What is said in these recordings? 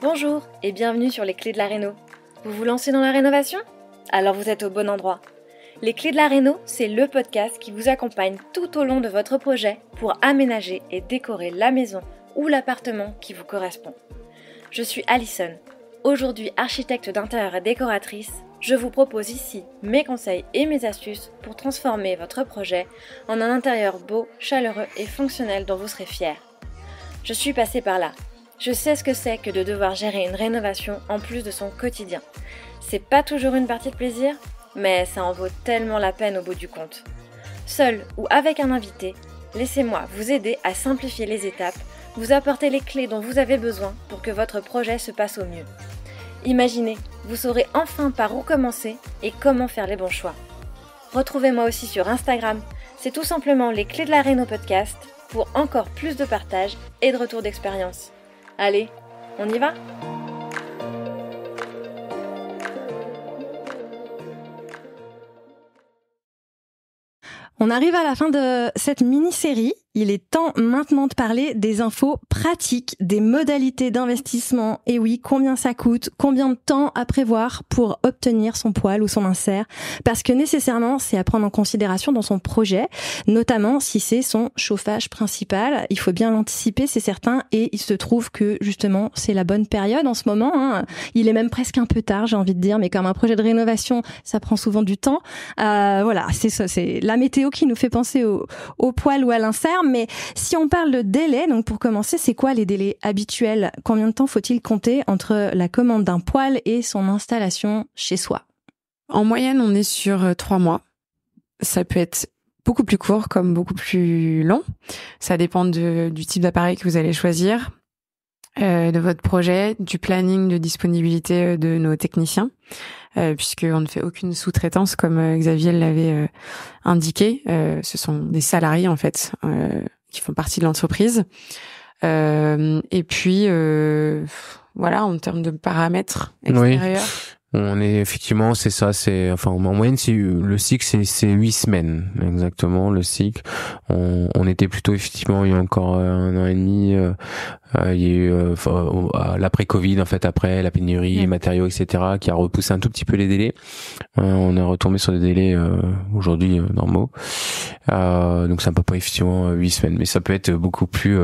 Bonjour et bienvenue sur les Clés de la Réno. Vous vous lancez dans la rénovation ? Alors vous êtes au bon endroit. Les Clés de la Réno, c'est le podcast qui vous accompagne tout au long de votre projet pour aménager et décorer la maison ou l'appartement qui vous correspond. Je suis Alison, aujourd'hui architecte d'intérieur et décoratrice. Je vous propose ici mes conseils et mes astuces pour transformer votre projet en un intérieur beau, chaleureux et fonctionnel dont vous serez fiers. Je suis passée par là. Je sais ce que c'est que de devoir gérer une rénovation en plus de son quotidien. C'est pas toujours une partie de plaisir, mais ça en vaut tellement la peine au bout du compte. Seul ou avec un invité, laissez-moi vous aider à simplifier les étapes, vous apporter les clés dont vous avez besoin pour que votre projet se passe au mieux. Imaginez, vous saurez enfin par où commencer et comment faire les bons choix. Retrouvez-moi aussi sur Instagram, c'est tout simplement les Clés de la Réno podcast pour encore plus de partage et de retour d'expérience. Allez, on y va ? On arrive à la fin de cette mini-série. Il est temps maintenant de parler des infos pratiques, des modalités d'investissement. Et oui, combien ça coûte, combien de temps à prévoir pour obtenir son poêle ou son insert. Parce que nécessairement, c'est à prendre en considération dans son projet, notamment si c'est son chauffage principal. Il faut bien l'anticiper, c'est certain. Et il se trouve que justement, c'est la bonne période en ce moment. Il est même presque un peu tard, j'ai envie de dire. Mais comme un projet de rénovation, ça prend souvent du temps. Voilà, c'est ça, c'est la météo qui nous fait penser au poêle ou à l'insert. Mais si on parle de délai, donc pour commencer, c'est quoi les délais habituels ? Combien de temps faut-il compter entre la commande d'un poêle et son installation chez soi ? En moyenne, on est sur 3 mois. Ça peut être beaucoup plus court comme beaucoup plus long. Ça dépend du type d'appareil que vous allez choisir, de votre projet, du planning de disponibilité de nos techniciens, puisqu'on ne fait aucune sous-traitance comme Xavier l'avait indiqué. Ce sont des salariés en fait qui font partie de l'entreprise. Et puis voilà, en termes de paramètres extérieurs. Oui. On est effectivement, c'est ça, en moyenne, le cycle, c'est 8 semaines, exactement, le cycle. On était plutôt, effectivement, il y a encore 1 an et demi, il y a eu, l'après-Covid, en fait, après, la pénurie, les matériaux, etc., qui a repoussé un tout petit peu les délais. On est retombé sur des délais, aujourd'hui, normaux. Donc ça peut pas, effectivement, 8 semaines, mais ça peut être beaucoup plus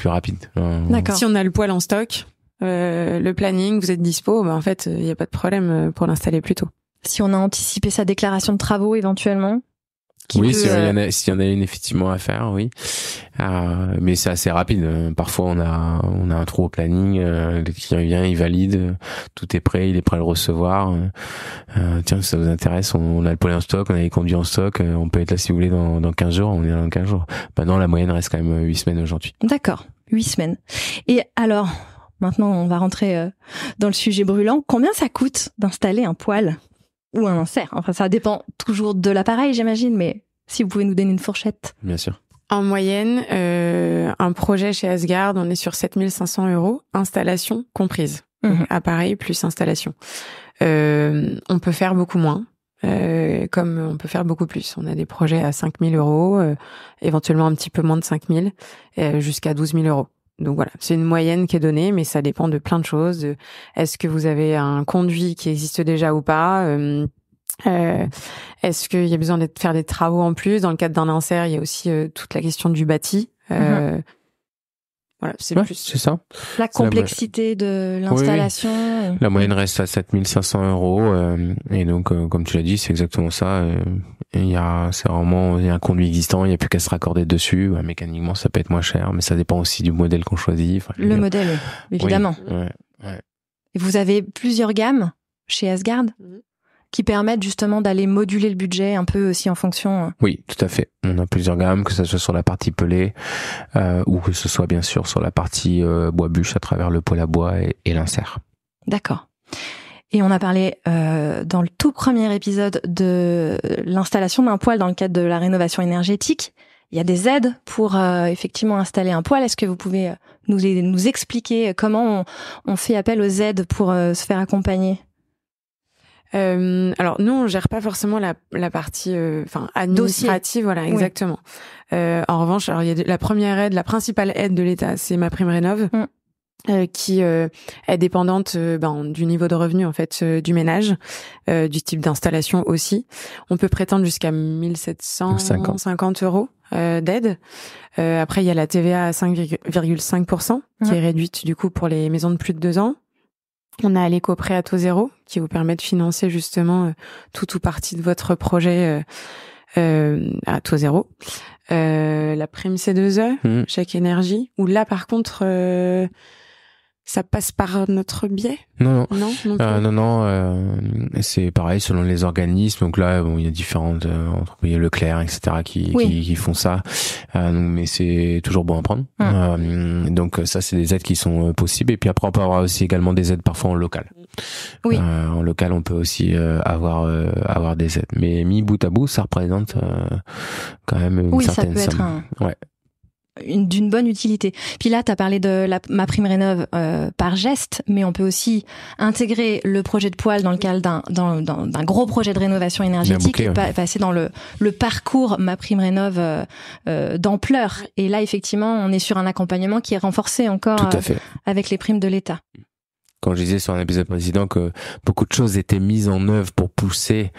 rapide. D'accord. Si on a le poêle en stock, le planning, vous êtes dispo, en fait, il n'y a pas de problème pour l'installer plus tôt. Si on a anticipé sa déclaration de travaux éventuellement. Oui, s'il y en a une effectivement à faire, oui. Mais c'est assez rapide. Parfois, on a un trou au planning, le client vient, il valide, tout est prêt, il est prêt à le recevoir. Tiens, si ça vous intéresse, on a le poêle en stock, on a les conduits en stock, on peut être là si vous voulez dans 15 jours, on est là dans 15 jours. Maintenant, la moyenne reste quand même 8 semaines aujourd'hui. D'accord, 8 semaines. Et alors, maintenant, on va rentrer dans le sujet brûlant. Combien ça coûte d'installer un poêle ou un insert ? Enfin, ça dépend toujours de l'appareil, j'imagine, mais si vous pouvez nous donner une fourchette. Bien sûr. En moyenne, un projet chez Asgard, on est sur 7 500 €, installation comprise. Donc, appareil plus installation. On peut faire beaucoup moins, comme on peut faire beaucoup plus. On a des projets à 5 000 €, éventuellement un petit peu moins de 5 000, jusqu'à 12 000 €. Donc voilà, c'est une moyenne qui est donnée, mais ça dépend de plein de choses. Est-ce que vous avez un conduit qui existe déjà ou pas ? Est-ce qu'il y a besoin de faire des travaux en plus ? Dans le cadre d'un insert, il y a aussi toute la question du bâti. Voilà, c'est ça. La complexité de l'installation. Oui. La moyenne reste à 7 500 €. Et donc, comme tu l'as dit, c'est exactement ça. Il y a un conduit existant, il n'y a plus qu'à se raccorder dessus. Mécaniquement, ça peut être moins cher, mais ça dépend aussi du modèle qu'on choisit. Le modèle, évidemment. Oui. Ouais. Et vous avez plusieurs gammes chez Asgard qui permettent justement d'aller moduler le budget un peu aussi en fonction. Oui, tout à fait. On a plusieurs gammes, que ce soit sur la partie pelée ou que ce soit bien sûr sur la partie bois-bûche à travers le poêle à bois et l'insert. D'accord. Et on a parlé dans le tout premier épisode de l'installation d'un poêle dans le cadre de la rénovation énergétique. Il y a des aides pour effectivement installer un poêle. Est-ce que vous pouvez nous expliquer comment on fait appel aux aides pour se faire accompagner ? Alors nous on gère pas forcément la partie administrative, voilà, exactement. En revanche, alors il y a la première aide, la principale aide de l'État, c'est MaPrimeRénov'. qui est dépendante du niveau de revenu en fait du ménage, du type d'installation aussi. On peut prétendre jusqu'à 1750 € d'aide. Après, il y a la TVA à 5,5% qui est réduite du coup pour les maisons de plus de 2 ans. On a l'éco-prêt à taux zéro qui vous permet de financer justement tout ou partie de votre projet à taux zéro. La prime C2E, chèque énergie, où là par contre ça passe par notre biais? Non. C'est pareil selon les organismes. Donc là, il y a différentes entreprises, Leclerc, etc. qui font ça. Mais c'est toujours bon à prendre. Donc ça, c'est des aides qui sont possibles. Et puis après, on peut avoir aussi également des aides parfois en local. Oui. En local, on peut aussi avoir des aides. Mais mis bout à bout, ça représente quand même une certaine somme. D'une bonne utilité. Puis là, tu as parlé de MaPrimeRénov par geste, mais on peut aussi intégrer le projet de poêle dans le cadre d'un gros projet de rénovation énergétique, passer dans le parcours MaPrimeRénov d'ampleur. Et là, effectivement, on est sur un accompagnement qui est renforcé encore avec les primes de l'État. Quand je disais sur un épisode précédent que beaucoup de choses étaient mises en œuvre pour pousser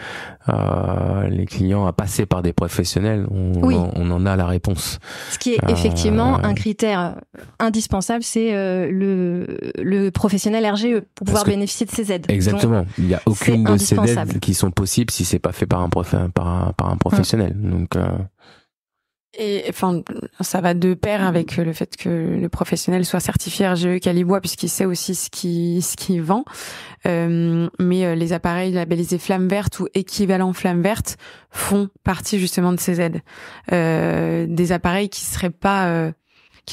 les clients à passer par des professionnels, on en a la réponse. Ce qui est effectivement un critère indispensable, c'est le professionnel RGE pour pouvoir bénéficier de ces aides. Exactement. Il n'y a aucune de ces aides qui sont possibles si c'est pas fait par un professionnel. Donc et enfin, ça va de pair avec le fait que le professionnel soit certifié RGE Calibois, puisqu'il sait aussi ce qu'il vend. Mais les appareils labellisés flamme verte ou équivalent flamme verte font partie justement de ces aides. Des appareils qui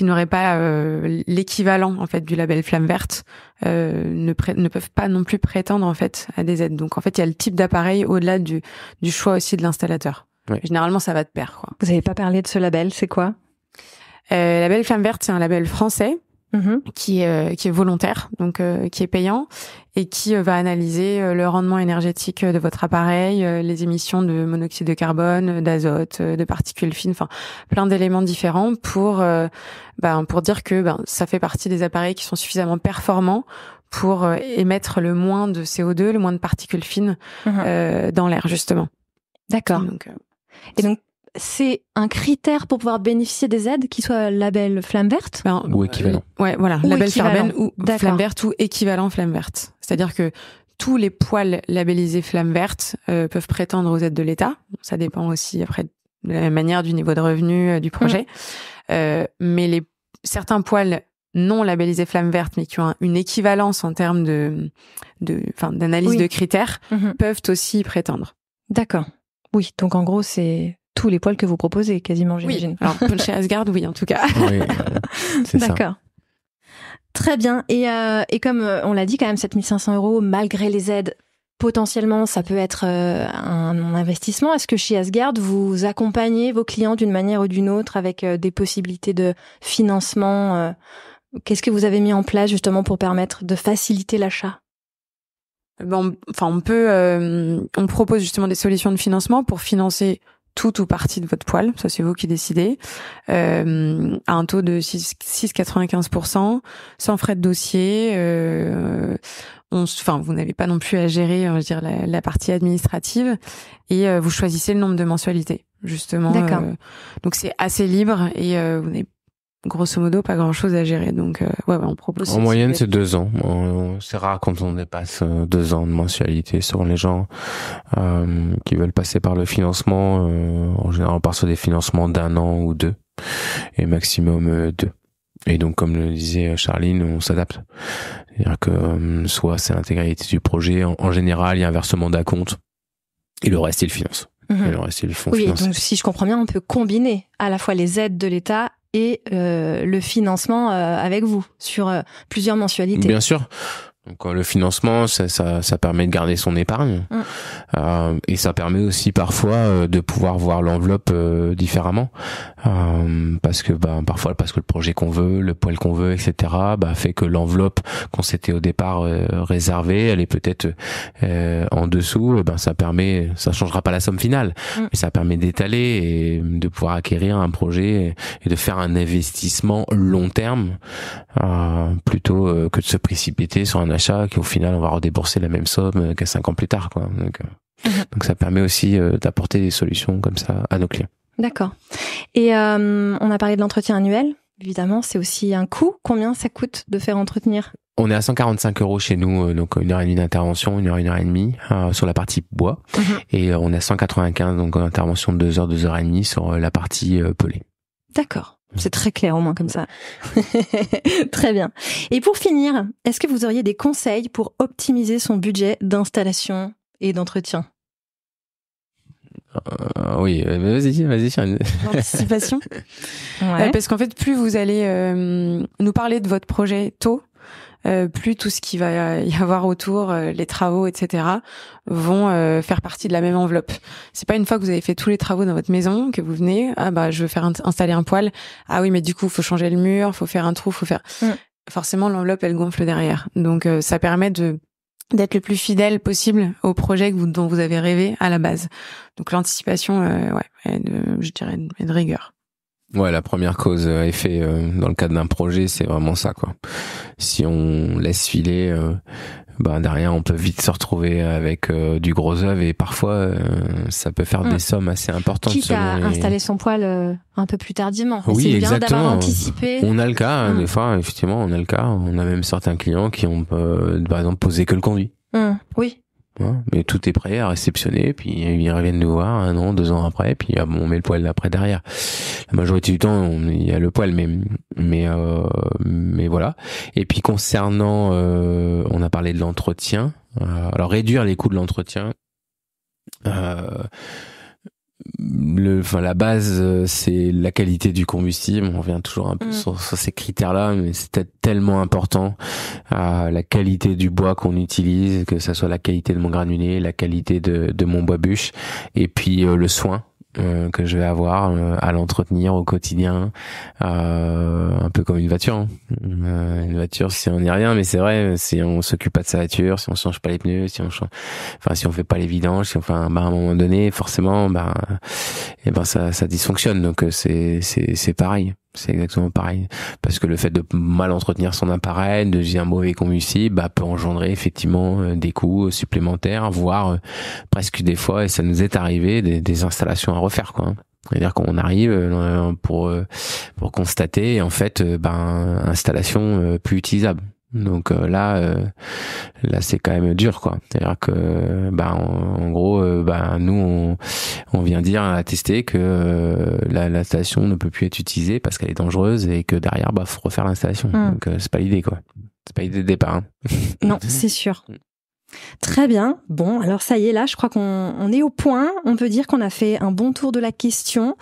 n'auraient pas l'équivalent en fait du label flamme verte ne peuvent pas non plus prétendre en fait à des aides. Donc en fait, il y a le type d'appareil au-delà du choix aussi de l'installateur. Ouais. Généralement, ça va de pair, quoi. Vous n'avez pas parlé de ce label, c'est quoi? Label Flamme Verte, c'est un label français qui est volontaire, donc qui est payant et qui va analyser le rendement énergétique de votre appareil, les émissions de monoxyde de carbone, d'azote, de particules fines, enfin plein d'éléments différents pour dire que ça fait partie des appareils qui sont suffisamment performants pour émettre le moins de CO2, le moins de particules fines dans l'air, justement. D'accord. Et donc, c'est un critère pour pouvoir bénéficier des aides qui soit label flamme verte ou équivalent. Label flamme ou flamme verte ou équivalent flamme verte. C'est-à-dire que tous les poêles labellisés flamme verte peuvent prétendre aux aides de l'État. Ça dépend aussi après de la manière du niveau de revenu du projet. Mais certains poêles non labellisés flamme verte, mais qui ont une équivalence en termes d'analyse de critères, peuvent aussi y prétendre. D'accord. Oui, donc en gros, c'est tous les poêles que vous proposez, quasiment, j'imagine. Oui. Alors, chez Asgard, oui, en tout cas. Oui, c'est ça. D'accord. Très bien. Et comme on l'a dit, quand même, 7 500 €, malgré les aides, potentiellement, ça peut être un investissement. Est-ce que chez Asgard, vous accompagnez vos clients d'une manière ou d'une autre avec des possibilités de financement Qu'est-ce que vous avez mis en place, justement, pour permettre de faciliter l'achat ? On propose justement des solutions de financement pour financer tout ou partie de votre poêle. Ça, c'est vous qui décidez. À un taux de 6,95%, sans frais de dossier. Vous n'avez pas non plus à gérer, la partie administrative. Et vous choisissez le nombre de mensualités, justement. D'accord. Donc, c'est assez libre et vous n'avez grosso modo pas grand chose à gérer, donc on propose. En moyenne, c'est 2 ans. C'est rare quand on dépasse 2 ans de mensualité. Sur les gens qui veulent passer par le financement, en général on part sur des financements d'1 an ou 2, et maximum 2. Et donc, comme le disait Charline, on s'adapte. C'est-à-dire que soit c'est l'intégralité du projet, en général il y a un versement d'acompte, et le reste il finance. Et le reste il font financer. Donc si je comprends bien, on peut combiner à la fois les aides de l'État et le financement avec vous sur plusieurs mensualités. Bien sûr. Donc le financement, ça permet de garder son épargne, et ça permet aussi parfois de pouvoir voir l'enveloppe différemment. parce que parfois parce que le projet qu'on veut, le poil qu'on veut, etc. Fait que l'enveloppe qu'on s'était au départ réservée, elle est peut-être en dessous. Ça changera pas la somme finale, mais ça permet d'étaler et de pouvoir acquérir un projet et de faire un investissement long terme plutôt que de se précipiter sur un achat qui au final on va redébourser la même somme que 5 ans plus tard, quoi. Donc ça permet aussi d'apporter des solutions comme ça à nos clients. D'accord. Et on a parlé de l'entretien annuel. Évidemment, c'est aussi un coût. Combien ça coûte de faire entretenir ? On est à 145 € chez nous, donc 1h30 d'intervention, 1h30 sur la partie bois. Et on est à 195, donc intervention de 2h, 2h30 sur la partie pelée. D'accord. C'est très clair au moins comme ça. Très bien. Et pour finir, est-ce que vous auriez des conseils pour optimiser son budget d'installation et d'entretien ? Oui, vas-y, Sharon. L'anticipation. Ouais. Parce qu'en fait, plus vous allez nous parler de votre projet tôt, plus tout ce qui va y avoir autour, les travaux, etc., vont faire partie de la même enveloppe. C'est pas une fois que vous avez fait tous les travaux dans votre maison que vous venez, je veux faire installer un poêle. Ah oui, mais du coup, faut changer le mur, faut faire un trou, forcément l'enveloppe elle gonfle derrière. Donc ça permet d'être le plus fidèle possible au projet dont vous avez rêvé à la base. Donc l'anticipation, je dirais, est de rigueur. Ouais, la première cause à effet dans le cadre d'un projet, c'est vraiment ça, quoi. Si on laisse filer, derrière, on peut vite se retrouver avec du gros œuvre et parfois ça peut faire des sommes assez importantes. Quitte à installer son poêle un peu plus tardivement. Oui, c'est exactement. bien d'avoir anticipé. On a le cas, des fois, effectivement, on a le cas. On a même certains clients qui ont, par exemple, posé que le conduit. Oui. Ouais, mais tout est prêt à réceptionner, puis ils reviennent nous voir 1 an, 2 ans après, puis on met le poêle après derrière. La majorité du temps, il y a le poêle, mais voilà. Et puis concernant, on a parlé de l'entretien. Alors réduire les coûts de l'entretien. La base, c'est la qualité du combustible. On revient toujours un peu sur ces critères-là, mais c'est tellement important. La qualité du bois qu'on utilise, que ça soit la qualité de mon granulé, la qualité de mon bois bûche, et puis le soin que je vais avoir à l'entretenir au quotidien, un peu comme une voiture. Une voiture, si on n'y rien, mais c'est vrai, si on s'occupe pas de sa voiture, si on change pas les pneus, si on fait pas les vidanges, à un moment donné, forcément, ça dysfonctionne. Donc c'est pareil. C'est exactement pareil. Parce que le fait de mal entretenir son appareil, de utiliser un mauvais combustible, peut engendrer effectivement des coûts supplémentaires, voire presque des fois, et ça nous est arrivé, des installations à refaire, quoi. C'est-à-dire qu'on arrive pour constater, en fait, installation plus utilisable. Donc là c'est quand même dur, quoi. C'est-à-dire que en gros nous on vient dire à tester que l'installation ne peut plus être utilisée parce qu'elle est dangereuse et que derrière faut refaire l'installation. Donc c'est pas l'idée, quoi. C'est pas l'idée de départ. Hein. Non, c'est sûr. Très bien. Bon, alors ça y est, là, je crois qu'on est au point. On peut dire qu'on a fait un bon tour de la question.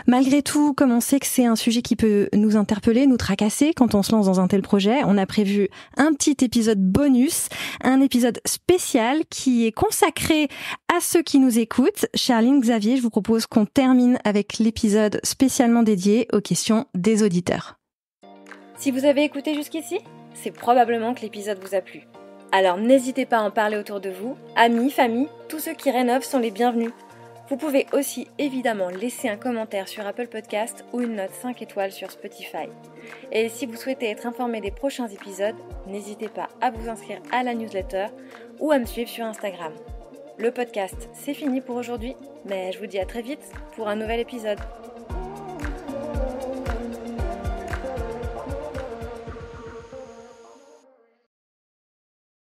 Malgré tout, comme on sait que c'est un sujet qui peut nous interpeller, nous tracasser quand on se lance dans un tel projet, on a prévu un petit épisode bonus, un épisode spécial qui est consacré à ceux qui nous écoutent. Charline, Xavier, je vous propose qu'on termine avec l'épisode spécialement dédié aux questions des auditeurs. Si vous avez écouté jusqu'ici, c'est probablement que l'épisode vous a plu. Alors n'hésitez pas à en parler autour de vous, amis, famille, tous ceux qui rénovent sont les bienvenus. Vous pouvez aussi évidemment laisser un commentaire sur Apple Podcast ou une note 5 étoiles sur Spotify. Et si vous souhaitez être informé des prochains épisodes, n'hésitez pas à vous inscrire à la newsletter ou à me suivre sur Instagram. Le podcast, c'est fini pour aujourd'hui, mais je vous dis à très vite pour un nouvel épisode.